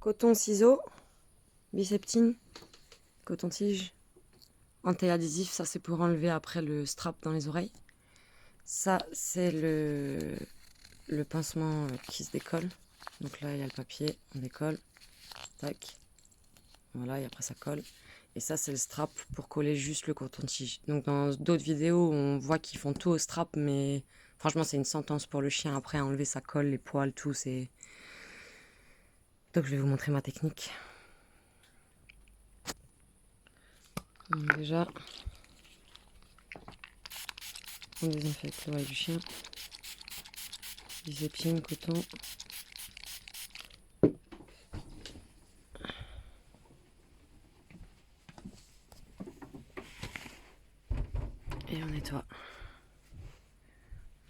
Coton, ciseaux, biseptine, coton-tige, anti-adhésif, ça c'est pour enlever après le strap dans les oreilles. Ça c'est le pincement qui se décolle. Donc là il y a le papier, on décolle, tac, voilà, et après ça colle. Et ça c'est le strap pour coller juste le coton-tige. Donc dans d'autres vidéos on voit qu'ils font tout au strap, mais franchement c'est une sentence pour le chien après à enlever, ça colle, les poils, tout, c'est... Donc je vais vous montrer ma technique. Donc déjà, on désinfecte l'oreille du chien. Biseptine, coton. Et on nettoie.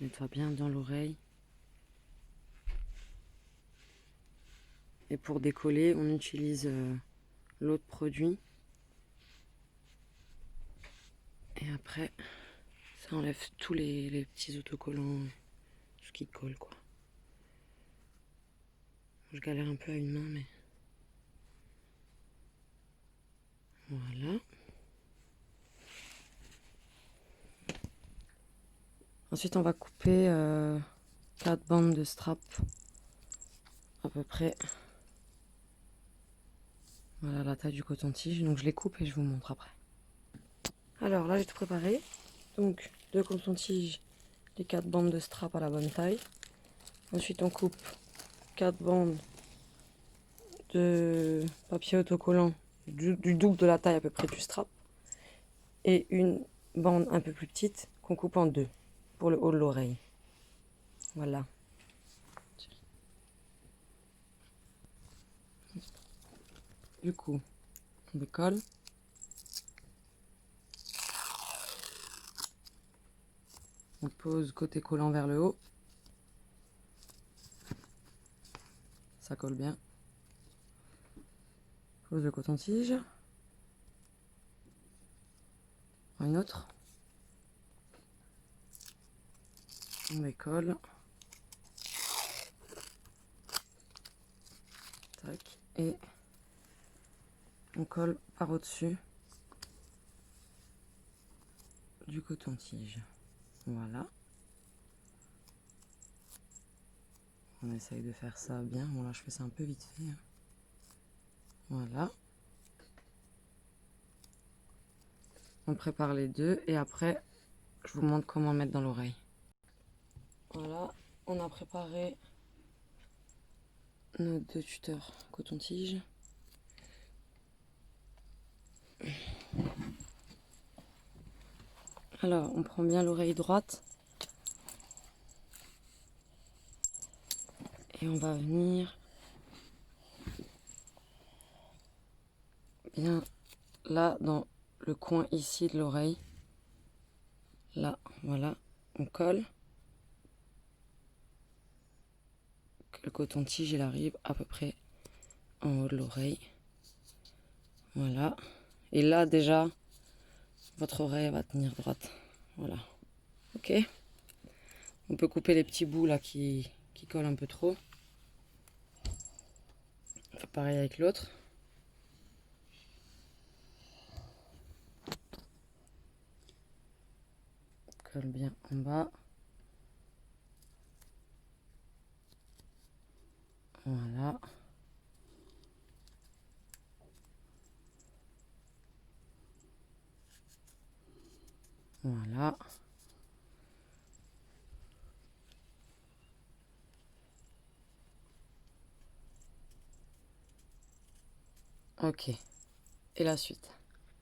On nettoie bien dans l'oreille. Et pour décoller, on utilise l'autre produit. Et après, ça enlève tous les petits autocollants, ce qui colle quoi. Je galère un peu à une main, mais voilà. Ensuite, on va couper 4 bandes de strap à peu près. Voilà la taille du coton-tige. Donc je les coupe et je vous montre après. Alors là, j'ai tout préparé. Donc 2 coton-tiges, les 4 bandes de strap à la bonne taille. Ensuite, on coupe 4 bandes de papier autocollant du double de la taille à peu près du strap. Et une bande un peu plus petite qu'on coupe en 2 pour le haut de l'oreille. Voilà. Du coup, on décolle. On pose côté collant vers le haut. Ça colle bien. Pose le coton-tige. Une autre. On décolle. Tac. Et on colle par au-dessus du coton-tige. Voilà. On essaye de faire ça bien. Bon là je fais ça un peu vite fait. Voilà. On prépare les deux et après je vous montre comment mettre dans l'oreille. Voilà, on a préparé nos 2 tuteurs coton-tige. Alors on prend bien l'oreille droite. Et on va venir bien là dans le coin ici de l'oreille. Là, voilà, on colle. Que le coton-tige il arrive à peu près en haut de l'oreille. Voilà. Et là déjà, votre oreille va tenir droite. Voilà. Ok. On peut couper les petits bouts là qui collent un peu trop. On fait pareil avec l'autre. Colle bien en bas. Voilà. Voilà. Ok. Et la suite.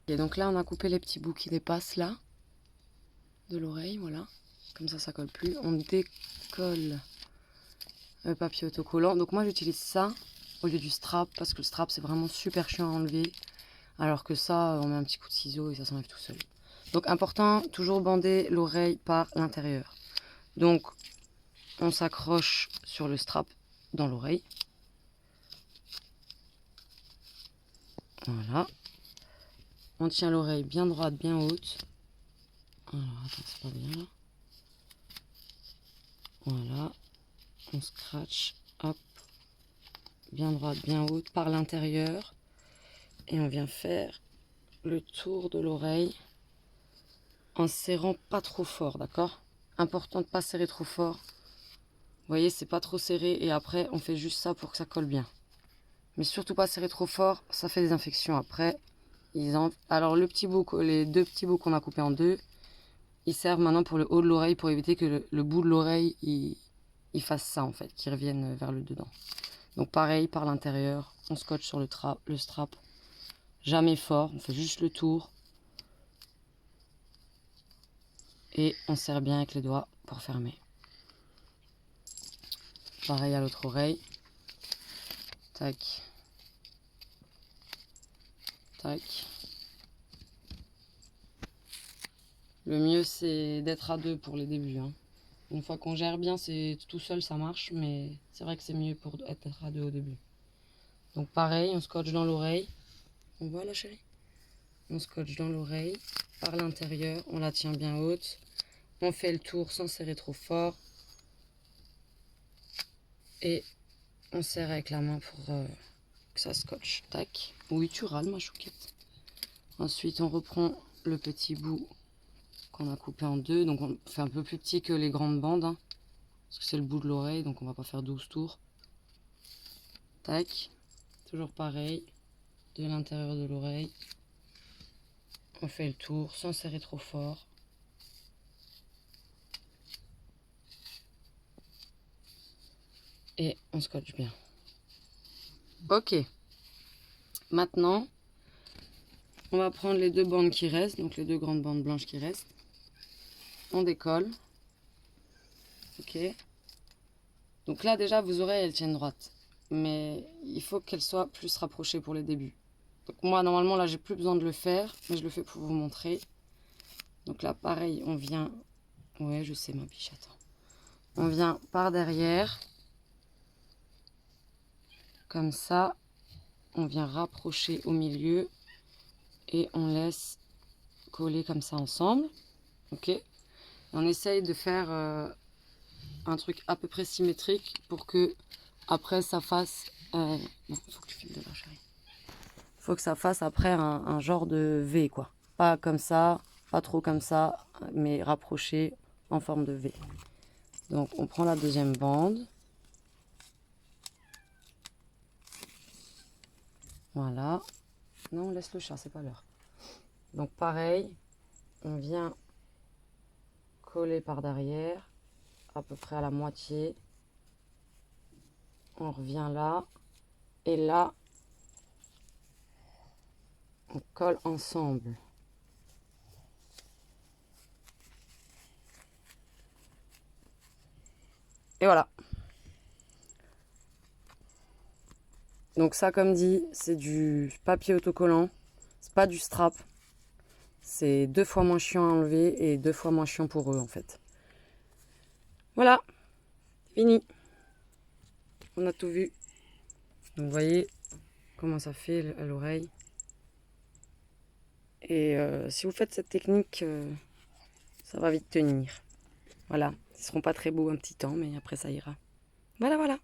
Et donc là, on a coupé les petits bouts qui dépassent là de l'oreille, voilà. Comme ça colle plus. On décolle le papier autocollant. Donc moi, j'utilise ça au lieu du strap parce que le strap, c'est vraiment super chiant à enlever. Alors que ça, on met un petit coup de ciseau et ça s'enlève tout seul. Donc important, toujours bander l'oreille par l'intérieur. Donc, on s'accroche sur le strap dans l'oreille. Voilà. On tient l'oreille bien droite, bien haute. Alors, attends, c'est pas bien là. Voilà. On scratch, hop, bien droite, bien haute, par l'intérieur. Et on vient faire le tour de l'oreille en serrant pas trop fort, d'accord? Important de pas serrer trop fort. Vous voyez, c'est pas trop serré et après on fait juste ça pour que ça colle bien. Mais surtout pas serrer trop fort, ça fait des infections après. Alors les deux petits bouts qu'on a coupés en deux, ils servent maintenant pour le haut de l'oreille pour éviter que le bout de l'oreille il fasse ça en fait, qu'il revienne vers le dedans. Donc pareil, par l'intérieur, on scotche sur le strap. Jamais fort, on fait juste le tour. Et on serre bien avec les doigts pour fermer. Pareil à l'autre oreille. Tac. Tac. Le mieux c'est d'être à deux pour les débuts. Hein. Une fois qu'on gère bien, c'est tout seul ça marche, mais c'est vrai que c'est mieux pour être à deux au début. Donc pareil, on scotche dans l'oreille. On voit là chérie? On scotche dans l'oreille, par l'intérieur, on la tient bien haute. On fait le tour sans serrer trop fort. Et on serre avec la main pour que ça scotche. Tac. Oui, tu râles ma chouquette. Ensuite, on reprend le petit bout qu'on a coupé en deux. Donc on fait un peu plus petit que les grandes bandes. Hein, parce que c'est le bout de l'oreille, donc on va pas faire 12 tours. Tac. Toujours pareil. De l'intérieur de l'oreille. On fait le tour sans serrer trop fort. Et on scotche bien. Ok. Maintenant, on va prendre les deux bandes qui restent, donc les deux grandes bandes blanches qui restent. On décolle. Ok. Donc là déjà vos oreilles elles tiennent droite. Mais il faut qu'elles soient plus rapprochées pour les débuts. Donc moi normalement là j'ai plus besoin de le faire. Mais je le fais pour vous montrer. Donc là pareil on vient. Ouais je sais ma biche, attends. On vient par derrière. Comme ça. On vient rapprocher au milieu. Et on laisse coller comme ça ensemble. Ok. Et on essaye de faire un truc à peu près symétrique pour que après ça fasse non, faut que tu files de là chérie. Faut que ça fasse après un genre de V quoi, pas comme ça, pas trop comme ça, mais rapproché en forme de V. Donc on prend la deuxième bande, voilà. Non, laisse le chat, c'est pas l'heure. Donc pareil, on vient coller par derrière à peu près à la moitié. On revient là. Et là, on colle ensemble. Et voilà. Donc ça, comme dit, c'est du papier autocollant. C'est pas du strap. C'est 2 fois moins chiant à enlever et 2 fois moins chiant pour eux, en fait. Voilà. Fini. On a tout vu. Donc vous voyez comment ça fait à l'oreille. Et si vous faites cette technique, ça va vite tenir. Voilà. Ils seront pas très beaux un petit temps, mais après ça ira. Voilà, voilà.